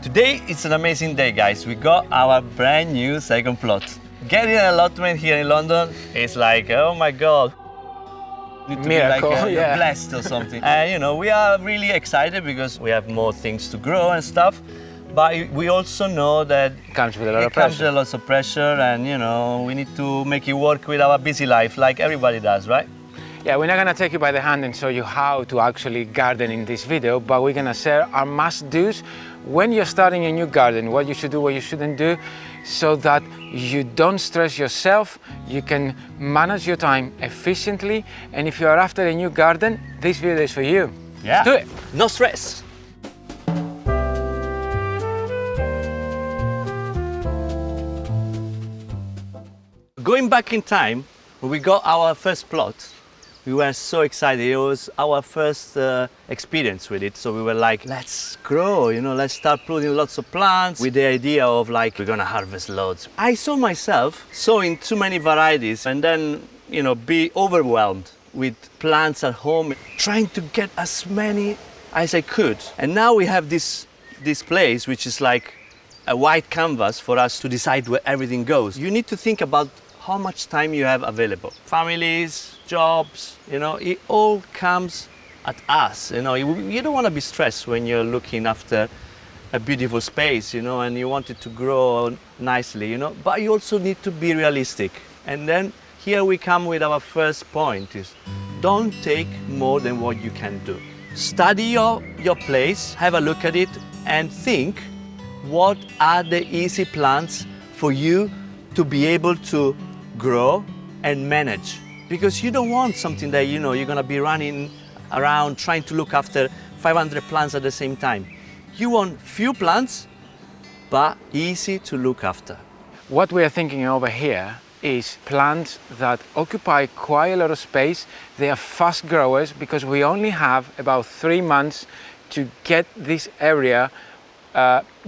Today it's an amazing day, guys. We got our brand new second plot. Getting an allotment here in London is like, oh my God. Need to Miracle, be like yeah. blessed or something. And you know, we are really excited because we have more things to grow and stuff. But we also know that It comes with a lot of comes pressure. with lots of pressure, and you know, we need to make it work with our busy life like everybody does, right? Yeah, we're not gonna take you by the hand and show you how to actually garden in this video, but we're gonna share our must-dos when you're starting a new garden, what you should do, what you shouldn't do, so that you don't stress yourself, you can manage your time efficiently, and if you are after a new garden, this video is for you. Yeah. Let's do it. No stress. Going back in time, when we got our first plot, we were so excited. It was our first experience with it. So we were like, let's grow, you know, let's start putting lots of plants with the idea of like, we're gonna harvest loads. I saw myself sowing too many varieties and then, you know, be overwhelmed with plants at home, trying to get as many as I could. And now we have this place, which is like a white canvas for us to decide where everything goes. You need to think about how much time you have available. Families, jobs, you know, it all comes at us. You know, you don't want to be stressed when you're looking after a beautiful space, you know, and you want it to grow nicely, you know, but you also need to be realistic. And then here we come with our first point is don't take more than what you can do. Study your place, have a look at it and think what are the easy plants for you to be able to grow and manage, because you don't want something that you know you're going to be running around trying to look after 500 plants at the same time. You want few plants but easy to look after. What we are thinking over here is plants that occupy quite a lot of space. They are fast growers because we only have about 3 months to get this area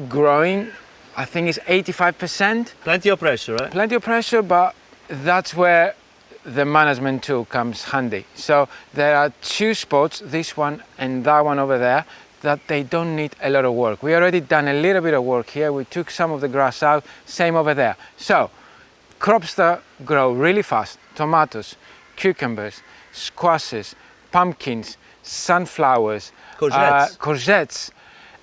growing. I think it's 85%. Plenty of pressure, right? Plenty of pressure, but that's where the management tool comes handy. So there are 2 spots, this one and that one over there, that they don't need a lot of work. We already done a little bit of work here. We took some of the grass out, same over there. So crops that grow really fast: tomatoes, cucumbers, squashes, pumpkins, sunflowers, courgettes.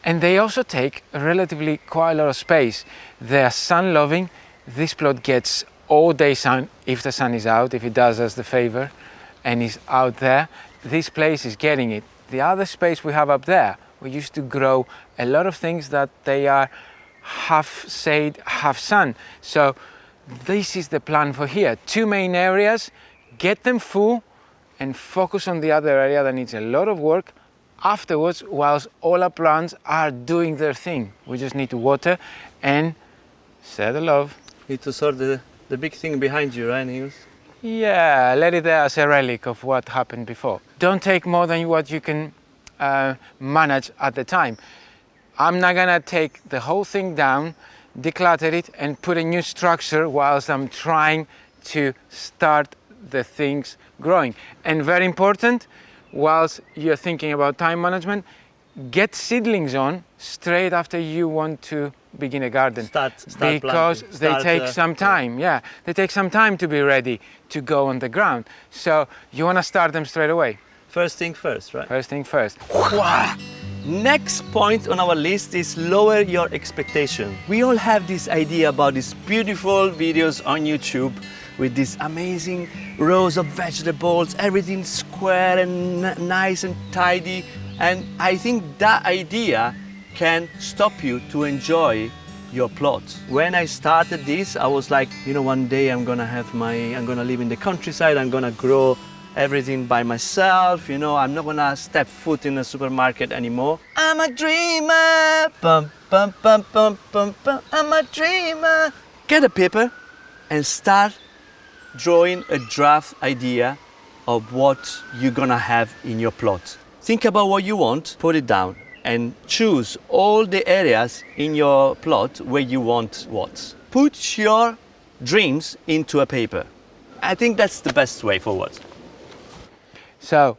And they also take relatively quite a lot of space. They are sun-loving. This plot gets all day sun if the sun is out, if it does us the favor and is out there. This place is getting it. The other space we have up there, we used to grow a lot of things that they are half shade, half sun. So this is the plan for here. 2 main areas, get them full and focus on the other area that needs a lot of work. Afterwards, whilst all our plants are doing their thing, we just need to water and share the love. Need to sort the big thing behind you, right, Niels? Yeah, let it there as a relic of what happened before. Don't take more than what you can manage at the time. I'm not gonna take the whole thing down, declutter it and put a new structure whilst I'm trying to start the things growing. And very important, whilst you're thinking about time management, get seedlings on straight after you want to begin a garden. Start because planting. They take some time. Yeah, they take some time to be ready to go on the ground. So you want to start them straight away. First thing first, right? First thing first. Next point on our list is lower your expectation. We all have this idea about these beautiful videos on YouTube with these amazing rows of vegetables, everything square and nice and tidy. And I think that idea can stop you to enjoy your plot. When I started this, I was like, you know, one day I'm gonna live in the countryside, I'm gonna grow everything by myself, you know, I'm not gonna step foot in a supermarket anymore. I'm a dreamer, bum, bum, bum, bum, bum, bum. I'm a dreamer. Get a paper and start drawing a draft idea of what you're gonna have in your plot. Think about what you want, put it down, and choose all the areas in your plot where you want what. Put your dreams into a paper. I think that's the best way forward. So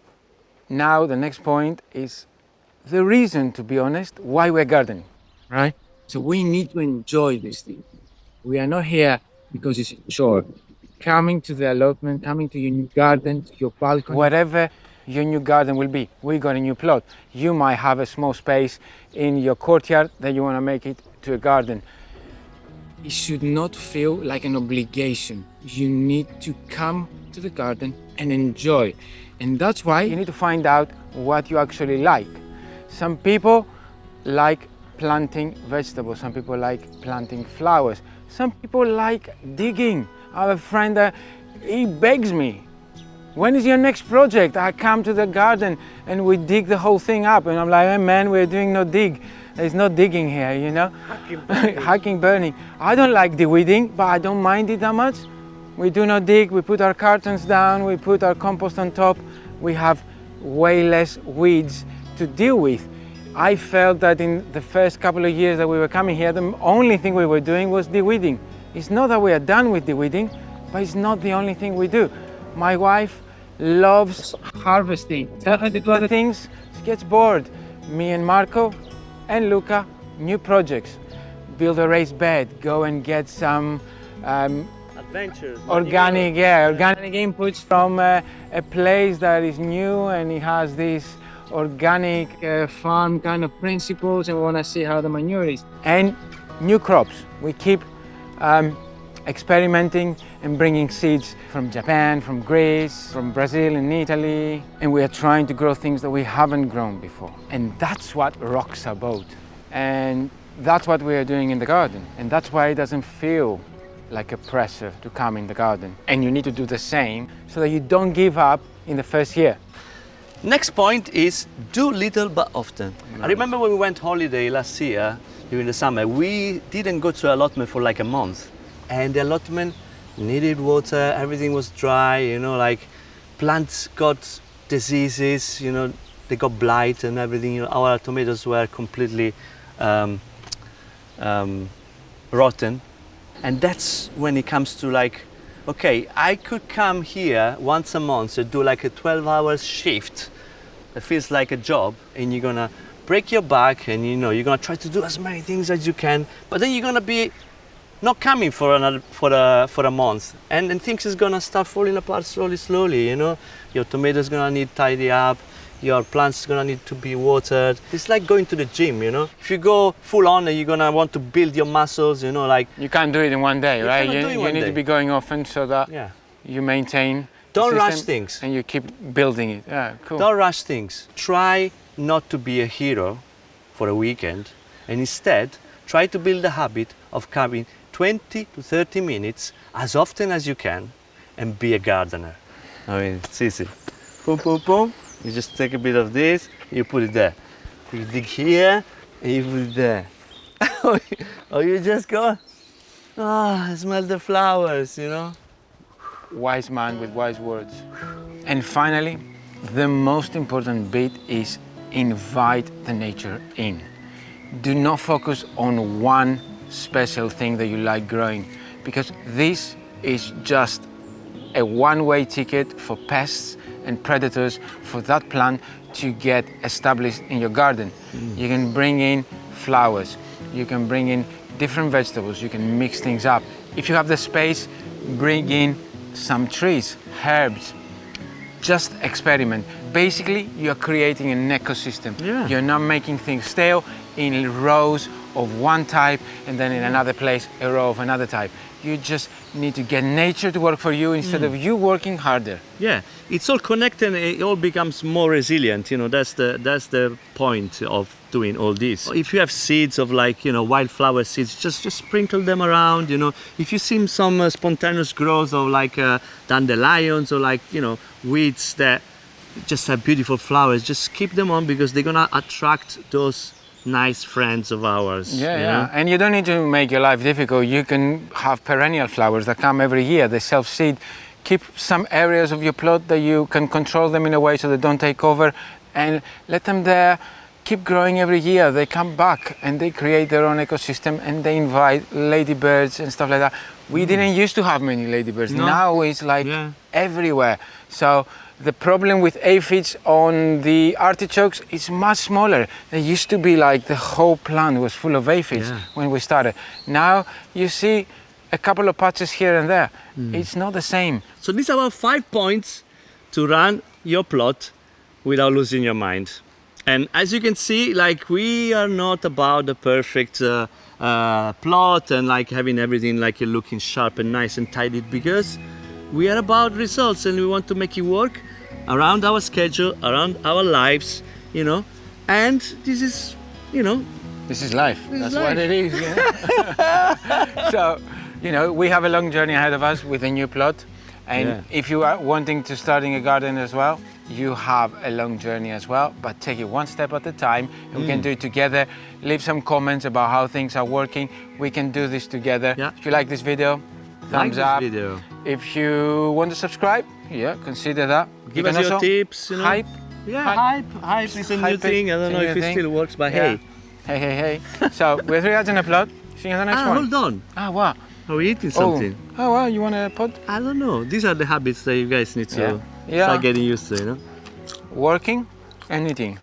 now the next point is the reason, to be honest, why we're gardening, right? So we need to enjoy this thing. We are not here because it's a chore. Coming to the allotment, coming to your new garden, to your balcony, whatever your new garden will be. We got a new plot. You might have a small space in your courtyard that you want to make it to a garden. It should not feel like an obligation. You need to come to the garden and enjoy. And that's why you need to find out what you actually like. Some people like planting vegetables, some people like planting flowers, some people like digging. I have a friend that he begs me, when is your next project? I come to the garden and we dig the whole thing up. And I'm like, hey man, we're doing no dig. There's no digging here, you know? Hacking, burning. I don't like the weeding, but I don't mind it that much. We do not dig, we put our cartons down, we put our compost on top. We have way less weeds to deal with. I felt that in the first couple of years that we were coming here, the only thing we were doing was de-weeding. It's not that we are done with de-weeding, but it's not the only thing we do. My wife loves harvesting. Tell her to do other things, she gets bored. Me and Marco and Luca, new projects. Build a raised bed, go and get some adventures, organic inputs from a place that is new and it has this organic farm kind of principles, and we want to see how the manure is. And new crops. We keep experimenting and bringing seeds from Japan, from Greece, from Brazil and Italy, and we are trying to grow things that we haven't grown before. And that's what rocks our boat. And that's what we are doing in the garden. And that's why it doesn't feel like a pressure to come in the garden. And you need to do the same so that you don't give up in the first year. Next point is do little but often. I remember when we went holiday last year during the summer, we didn't go to allotment for like a month, and the allotment needed water, everything was dry, you know, like plants got diseases, you know, they got blight and everything, you know, our tomatoes were completely rotten. And that's when it comes to like, okay, I could come here once a month and do like a 12-hour shift that feels like a job, and you're gonna break your back, and you know, you're gonna try to do as many things as you can, but then you're gonna be not coming for a month, and then things is gonna start falling apart slowly, you know. Your tomatoes gonna need tidy up, your plants gonna need to be watered. It's like going to the gym, you know. If you go full on, you're gonna want to build your muscles, you know, like. You can't do it in one day, right? You need to be going often so that you maintain. Don't rush things. And you keep building it. Yeah, cool. Don't rush things. Try not to be a hero for a weekend, and instead try to build a habit of coming 20 to 30 minutes as often as you can and be a gardener. I mean, it's easy. Boom, boom, boom. You just take a bit of this, you put it there. You dig here, and you put it there. Or you just go, I smell the flowers, you know? Wise man with wise words. And finally, the most important bit is invite the nature in. Do not focus on one special thing that you like growing, because this is just a one-way ticket for pests and predators for that plant to get established in your garden. You can bring in flowers, you can bring in different vegetables, you can mix things up. If you have the space, bring in some trees, herbs. Just experiment. Basically, you're creating an ecosystem. You're not making things stale in rows of one type and then in another place a row of another type. You just need to get nature to work for you instead of you working harder. Yeah, it's all connected and it all becomes more resilient. You know, that's the point of doing all this. If you have seeds of like, you know, wildflower seeds, just sprinkle them around, you know. If you see some spontaneous growth of like dandelions or like, you know, weeds that just have beautiful flowers, just keep them on because they're gonna attract those nice friends of ours. Yeah. And you don't need to make your life difficult. You can have perennial flowers that come every year. They self-seed. Keep some areas of your plot that you can control them in a way so they don't take over, and let them there. Keep growing every year. They come back and they create their own ecosystem, and they invite ladybirds and stuff like that. We didn't used to have many ladybirds. No. Now it's like everywhere. So The problem with aphids on the artichokes is much smaller. They used to be like the whole plant was full of aphids when we started. Now you see a couple of patches here and there. It's not the same. So these are our 5 points to run your plot without losing your mind. And as you can see, like, we are not about the perfect plot and like having everything like looking sharp and nice and tidy, because we are about results and we want to make it work around our schedule, around our lives, you know. And this is, you know, This is life. That's life. what it is. Yeah? So, you know, we have a long journey ahead of us with a new plot. And if you are wanting to starting a garden as well, you have a long journey as well, but take it one step at a time. And we can do it together. Leave some comments about how things are working. We can do this together. Yeah. If you like this video, thumbs this up. video. If you want to subscribe, consider that. Give You us can your also tips, you know. hype. Hype is a new Hype thing. I don't know if it still works, but hey. Hey. So we're 3 yards in a plot. See you in the next one. Hold on. Wow. Are we eating something? Oh, wow, you want a pot? I don't know. These are the habits that you guys need to Yeah. start getting used to, you know. Working and eating.